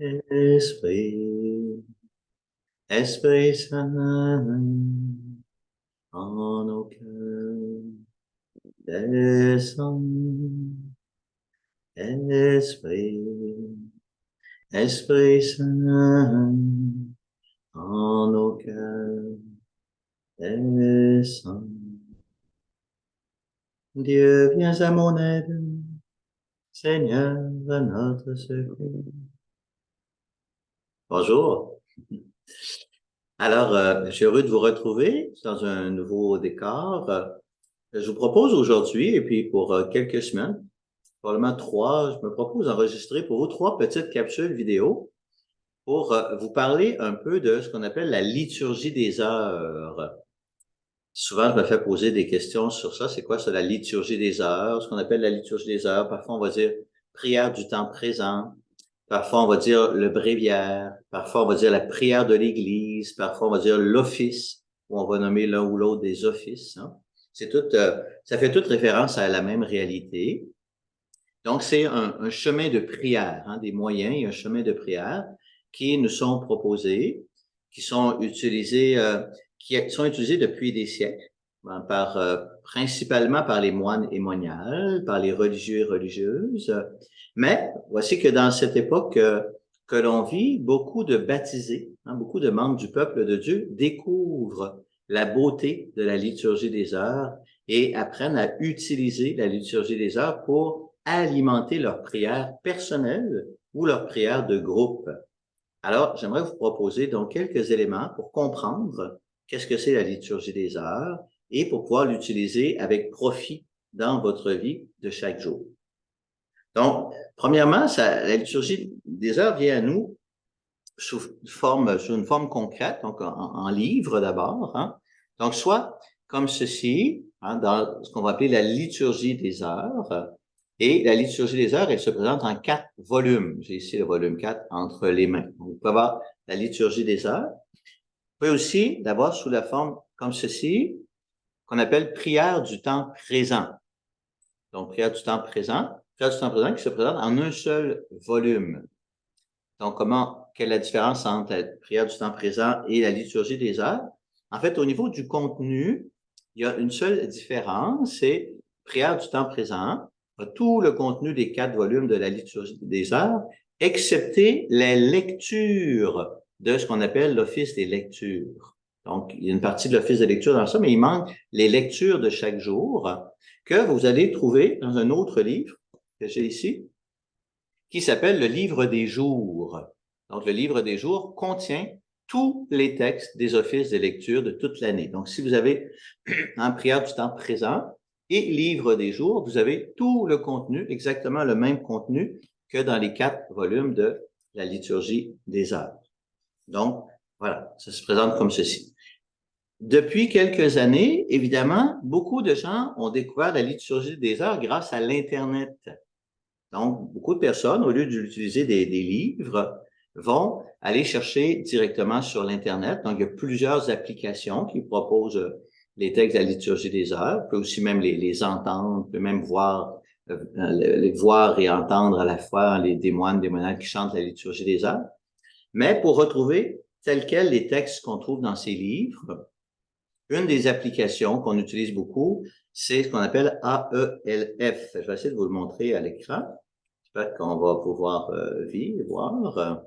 Esprit, Esprit Saint, en nos cœurs, descends. Esprit, Esprit Saint, en nos cœurs, descends. Dieu, viens à mon aide, Seigneur, à notre secours. Bonjour. Alors, je suis heureux de vous retrouver dans un nouveau décor. Je vous propose aujourd'hui, et puis pour quelques semaines, probablement 3, je me propose d'enregistrer pour vous 3 petites capsules vidéo pour vous parler un peu de ce qu'on appelle la liturgie des heures. Souvent, je me fais poser des questions sur ça. C'est quoi ça, la liturgie des heures? Ce qu'on appelle la liturgie des heures. Parfois, on va dire prière du temps présent. Parfois, on va dire le bréviaire. Parfois, on va dire la prière de l'Église. Parfois, on va dire l'office, où on va nommer l'un ou l'autre des offices. Hein. C'est tout, ça fait toute référence à la même réalité. Donc, c'est un chemin de prière, hein, des moyens et un chemin de prière qui nous sont proposés, qui sont utilisés depuis des siècles, hein, principalement par les moines et moniales, par les religieux et religieuses. Mais voici que dans cette époque que l'on vit, beaucoup de baptisés, hein, beaucoup de membres du peuple de Dieu découvrent la beauté de la liturgie des heures et apprennent à utiliser la liturgie des heures pour alimenter leurs prières personnelles ou leurs prières de groupe. Alors, j'aimerais vous proposer donc quelques éléments pour comprendre qu'est-ce que c'est la liturgie des heures et pour pouvoir l'utiliser avec profit dans votre vie de chaque jour. Donc, premièrement, la liturgie des heures vient à nous sous une forme concrète, donc en livre d'abord. Hein. Donc, soit comme ceci, hein, dans ce qu'on va appeler la liturgie des heures. Et la liturgie des heures, elle se présente en 4 volumes. J'ai ici le volume 4 entre les mains. Donc, vous pouvez avoir la liturgie des heures. Vous pouvez aussi l'avoir sous la forme comme ceci, qu'on appelle prière du temps présent. Donc, prière du temps présent qui se présente en un seul volume. Donc, quelle est la différence entre la prière du temps présent et la liturgie des heures? En fait, au niveau du contenu, il y a une seule différence, c'est prière du temps présent, tout le contenu des 4 volumes de la liturgie des heures, excepté la lecture de ce qu'on appelle l'office des lectures. Donc, il y a une partie de l'office de lecture dans ça, mais il manque les lectures de chaque jour que vous allez trouver dans un autre livre que j'ai ici, qui s'appelle le livre des jours. Donc, le livre des jours contient tous les textes des offices de lecture de toute l'année. Donc, si vous avez en prière du temps présent et livre des jours, vous avez tout le contenu, exactement le même contenu que dans les 4 volumes de la liturgie des heures. Donc, voilà, ça se présente comme ceci. Depuis quelques années, évidemment, beaucoup de gens ont découvert la liturgie des heures grâce à l'Internet. Donc, beaucoup de personnes, au lieu d'utiliser des livres, vont aller chercher directement sur l'Internet. Donc, il y a plusieurs applications qui proposent les textes de la liturgie des heures. On peut aussi même les entendre, on peut même voir et entendre à la fois des moines, des monanes qui chantent la liturgie des heures. Mais pour retrouver tels quels les textes qu'on trouve dans ces livres, une des applications qu'on utilise beaucoup, c'est ce qu'on appelle AELF. Je vais essayer de vous le montrer à l'écran. J'espère qu'on va pouvoir voir.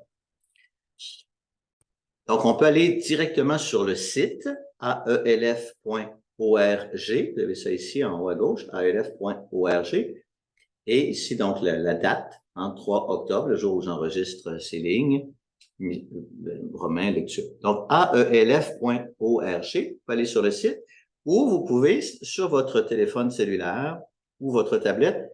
Donc, on peut aller directement sur le site aelf.org. Vous avez ça ici en haut à gauche, aelf.org. Et ici, donc, la date, hein, 3 octobre, le jour où j'enregistre ces lignes, romain lecture. Donc, aelf.org, vous pouvez aller sur le site, ou vous pouvez, sur votre téléphone cellulaire ou votre tablette,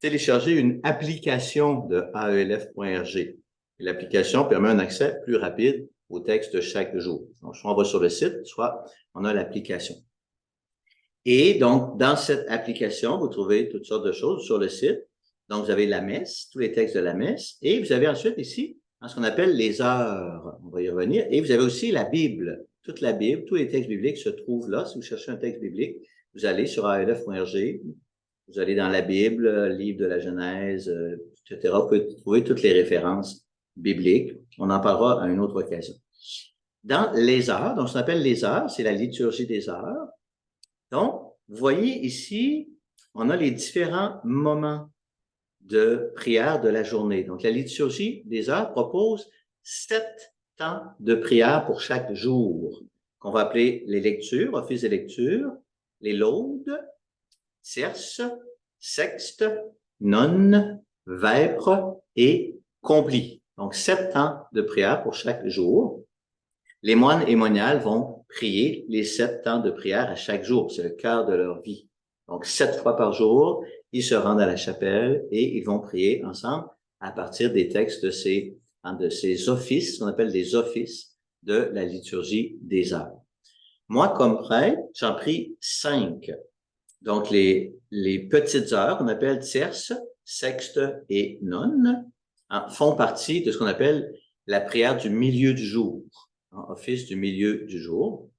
télécharger une application de aelf.org. L'application permet un accès plus rapide au texte de chaque jour. Donc, soit on va sur le site, soit on a l'application. Et donc, dans cette application, vous trouvez toutes sortes de choses sur le site. Donc, vous avez la messe, tous les textes de la messe, et vous avez ensuite ici ce qu'on appelle les heures. On va y revenir. Et vous avez aussi la Bible. Toute la Bible, tous les textes bibliques se trouvent là. Si vous cherchez un texte biblique, vous allez sur aelf.org, vous allez dans la Bible, livre de la Genèse, etc. Vous pouvez trouver toutes les références biblique. On en parlera à une autre occasion. Dans les heures, donc ce qu'on appelle les heures, c'est la liturgie des heures. Donc, vous voyez ici, on a les différents moments de prière de la journée. Donc, la liturgie des heures propose 7 temps de prière pour chaque jour, qu'on va appeler les lectures, office des lectures, les laudes, tierces, sextes, nonnes, vêpres et complis. Donc, 7 temps de prière pour chaque jour. Les moines et moniales vont prier les 7 temps de prière à chaque jour. C'est le cœur de leur vie. Donc, 7 fois par jour, ils se rendent à la chapelle et ils vont prier ensemble à partir des textes de ces offices, qu'on appelle des offices de la liturgie des heures. Moi, comme prêtre, j'en prie 5. Donc, les petites heures, qu'on appelle tierces, sextes et nonnes, font partie de ce qu'on appelle la prière du milieu du jour. Office du milieu du jour.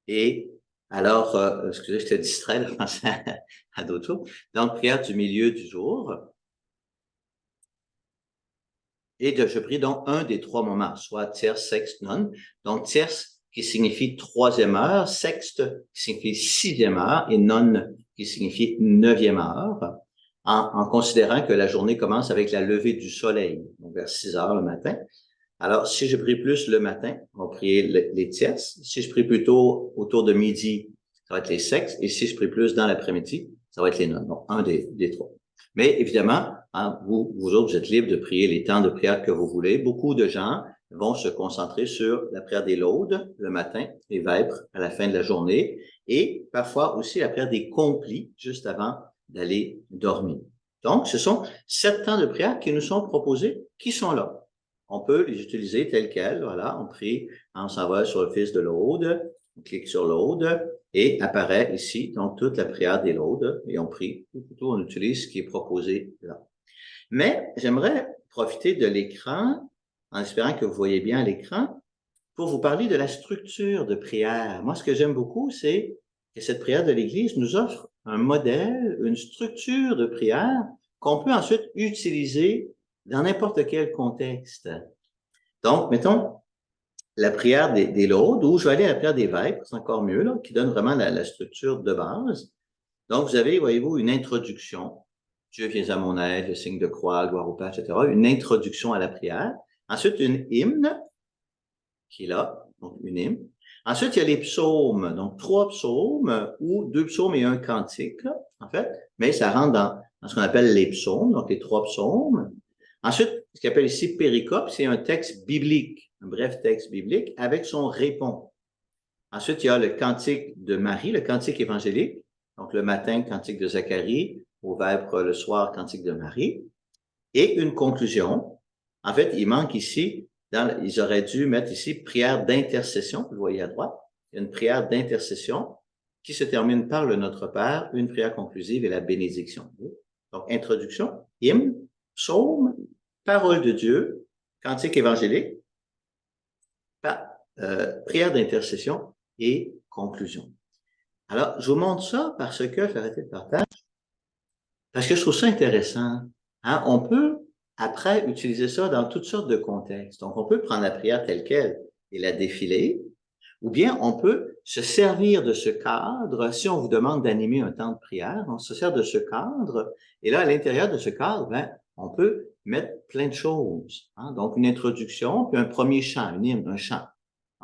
Et alors, excusez, je te distrais, là, je pensais à d'autres choses. Donc, prière du milieu du jour. Et je prie donc un des 3 moments, soit tierce, sexte, nonne. Donc, tierce qui signifie 3e heure, sexte qui signifie 6e heure et nonne qui signifie 9e heure, en considérant que la journée commence avec la levée du soleil, donc vers 6 heures le matin. Alors, si je prie plus le matin, on va prier les tierces. Si je prie plus tôt, autour de midi, ça va être les sextes. Et si je prie plus dans l'après-midi, ça va être les nonnes. Donc, un des 3. Mais évidemment, vous autres, vous êtes libres de prier les temps de prière que vous voulez. Beaucoup de gens vont se concentrer sur la prière des laudes le matin, les vêpres à la fin de la journée, et parfois aussi la prière des complis juste avant d'aller dormir. Donc, ce sont 7 temps de prière qui nous sont proposés, qui sont là. On peut les utiliser tels quels, voilà, on prie, on s'en va sur le fils de l'aude, on clique sur l'aude et apparaît ici, donc, toute la prière des laudes et on prie, ou plutôt on utilise ce qui est proposé là. Mais j'aimerais profiter de l'écran, en espérant que vous voyez bien l'écran, pour vous parler de la structure de prière. Moi, ce que j'aime beaucoup, c'est que cette prière de l'Église nous offre un modèle, une structure de prière qu'on peut ensuite utiliser dans n'importe quel contexte. Donc, mettons la prière des laudes, ou je vais aller à la prière des vêpres, c'est encore mieux, là, qui donne vraiment la structure de base. Donc, vous avez, voyez-vous, une introduction. Dieu vient à mon aide, le signe de croix, gloire au Père, etc. Une introduction à la prière. Ensuite, une hymne, qui est là, donc une hymne. Ensuite, il y a les psaumes, donc 3 psaumes, ou 2 psaumes et un cantique, là, en fait, mais ça rentre dans ce qu'on appelle les psaumes, donc les 3 psaumes. Ensuite, ce qu'on appelle ici péricope, c'est un texte biblique, un bref texte biblique avec son répond. Ensuite, il y a le cantique de Marie, le cantique évangélique, donc le matin, cantique de Zacharie, au vêpres le soir, cantique de Marie, et une conclusion. En fait, il manque ici, ils auraient dû mettre ici prière d'intercession, vous le voyez à droite, il y a une prière d'intercession qui se termine par le Notre Père, une prière conclusive et la bénédiction. Donc, introduction, hymne, psaume, parole de Dieu, cantique évangélique, prière d'intercession et conclusion. Alors, je vous montre ça parce que, je vais arrêter le partage, parce que je trouve ça intéressant. Hein? On peut, après, utiliser ça dans toutes sortes de contextes. Donc, on peut prendre la prière telle qu'elle et la défiler, ou bien on peut se servir de ce cadre. Si on vous demande d'animer un temps de prière, on se sert de ce cadre, et là, à l'intérieur de ce cadre, on peut mettre plein de choses. Hein? Donc, une introduction, puis un premier chant, une hymne, un chant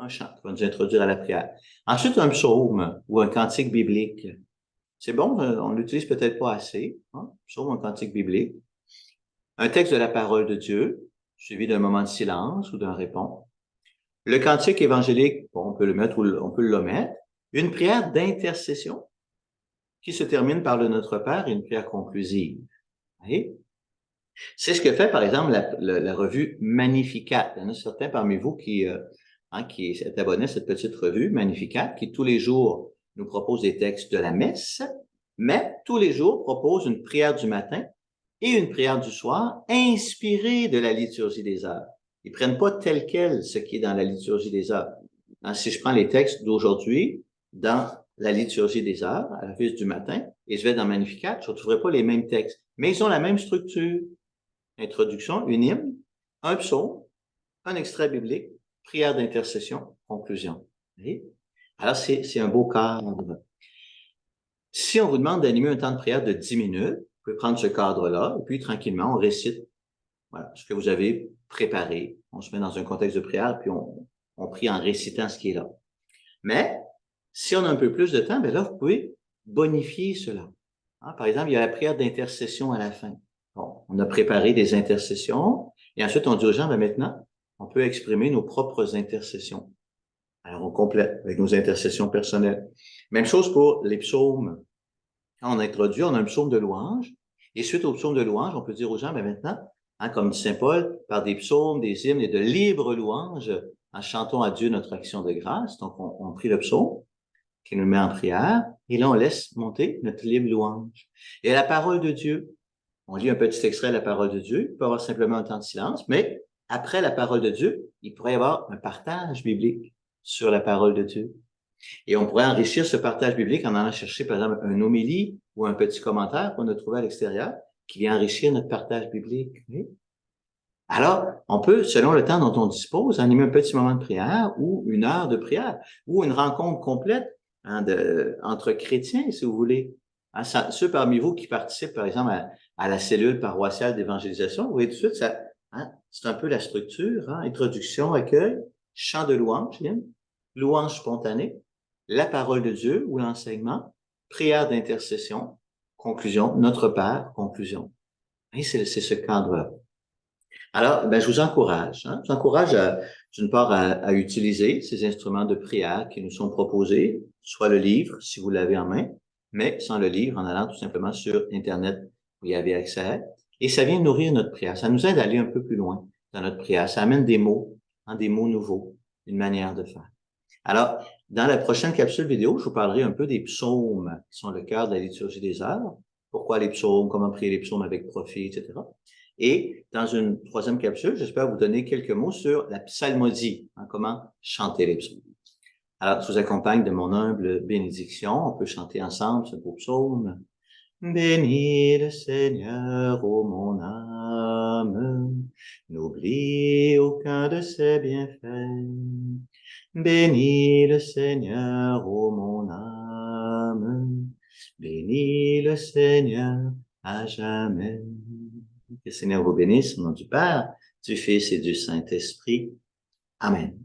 qui va nous introduire à la prière. Ensuite, un psaume ou un cantique biblique. C'est bon, on l'utilise peut-être pas assez. Hein? Psaume, un cantique biblique. Un texte de la parole de Dieu, suivi d'un moment de silence ou d'un répond. Le cantique évangélique, bon, on peut le mettre ou on peut l'omettre. Une prière d'intercession qui se termine par le Notre Père et une prière conclusive. Voyez? C'est ce que fait, par exemple, la revue Magnificat. Il y en a certains parmi vous qui est abonné à cette petite revue Magnificat, qui tous les jours nous propose des textes de la messe, mais tous les jours propose une prière du matin et une prière du soir inspirée de la liturgie des heures. Ils prennent pas tel quel ce qui est dans la liturgie des heures. Hein, si je prends les textes d'aujourd'hui dans la liturgie des heures, à la fête du matin, et je vais dans Magnificat, je ne retrouverai pas les mêmes textes, mais ils ont la même structure. introduction, une hymne, un psaume, un extrait biblique, prière d'intercession, conclusion. Oui? Alors, c'est un beau cadre. Si on vous demande d'animer un temps de prière de 10 minutes, vous pouvez prendre ce cadre-là, et puis tranquillement, on récite voilà, ce que vous avez préparé. On se met dans un contexte de prière, puis on prie en récitant ce qui est là. Mais, si on a un peu plus de temps, bien là, vous pouvez bonifier cela. Hein, par exemple, il y a la prière d'intercession à la fin. Bon, on a préparé des intercessions, et ensuite on dit aux gens, ben maintenant, on peut exprimer nos propres intercessions. Alors, on complète avec nos intercessions personnelles. Même chose pour les psaumes. Quand on introduit, on a un psaume de louange, et suite au psaume de louange, on peut dire aux gens, ben maintenant, hein, comme dit Saint Paul, par des psaumes, des hymnes et de libres louanges, en chantant à Dieu notre action de grâce. Donc, on prie le psaume, qui nous met en prière, et là, on laisse monter notre libre louange. Et la parole de Dieu, on lit un petit extrait de la parole de Dieu, il peut y avoir simplement un temps de silence, mais après la parole de Dieu, il pourrait y avoir un partage biblique sur la parole de Dieu. Et on pourrait enrichir ce partage biblique en allant chercher, par exemple, un homélie ou un petit commentaire qu'on a trouvé à l'extérieur qui vient enrichir notre partage biblique. Oui? Alors, on peut, selon le temps dont on dispose, animer un petit moment de prière ou une heure de prière ou une rencontre complète hein, entre chrétiens, si vous voulez. Hein, ceux parmi vous qui participent, par exemple, à la cellule paroissiale d'évangélisation, vous voyez tout de suite, ça, hein, c'est un peu la structure, hein, introduction, accueil, chant de louange, louange spontanée, la parole de Dieu ou l'enseignement, prière d'intercession, conclusion, notre Père, conclusion. Et c'est ce cadre-là. Alors, ben, je vous encourage, hein, je vous encourage d'une part à utiliser ces instruments de prière qui nous sont proposés, soit le livre, si vous l'avez en main, mais sans le livre, en allant tout simplement sur Internet, vous y avez accès. Et ça vient nourrir notre prière. Ça nous aide à aller un peu plus loin dans notre prière. Ça amène des mots, hein, des mots nouveaux, une manière de faire. Alors, dans la prochaine capsule vidéo, je vous parlerai un peu des psaumes, qui sont le cœur de la liturgie des heures. Pourquoi les psaumes, comment prier les psaumes avec profit, etc. Et dans une troisième capsule, j'espère vous donner quelques mots sur la psalmodie, hein, comment chanter les psaumes. Alors, je vous accompagne de mon humble bénédiction. On peut chanter ensemble ce beau psaume. Bénis le Seigneur, ô mon âme, n'oublie aucun de ses bienfaits. Bénis le Seigneur, ô mon âme, bénis le Seigneur à jamais. Que le Seigneur vous bénisse au nom du Père, du Fils et du Saint-Esprit. Amen.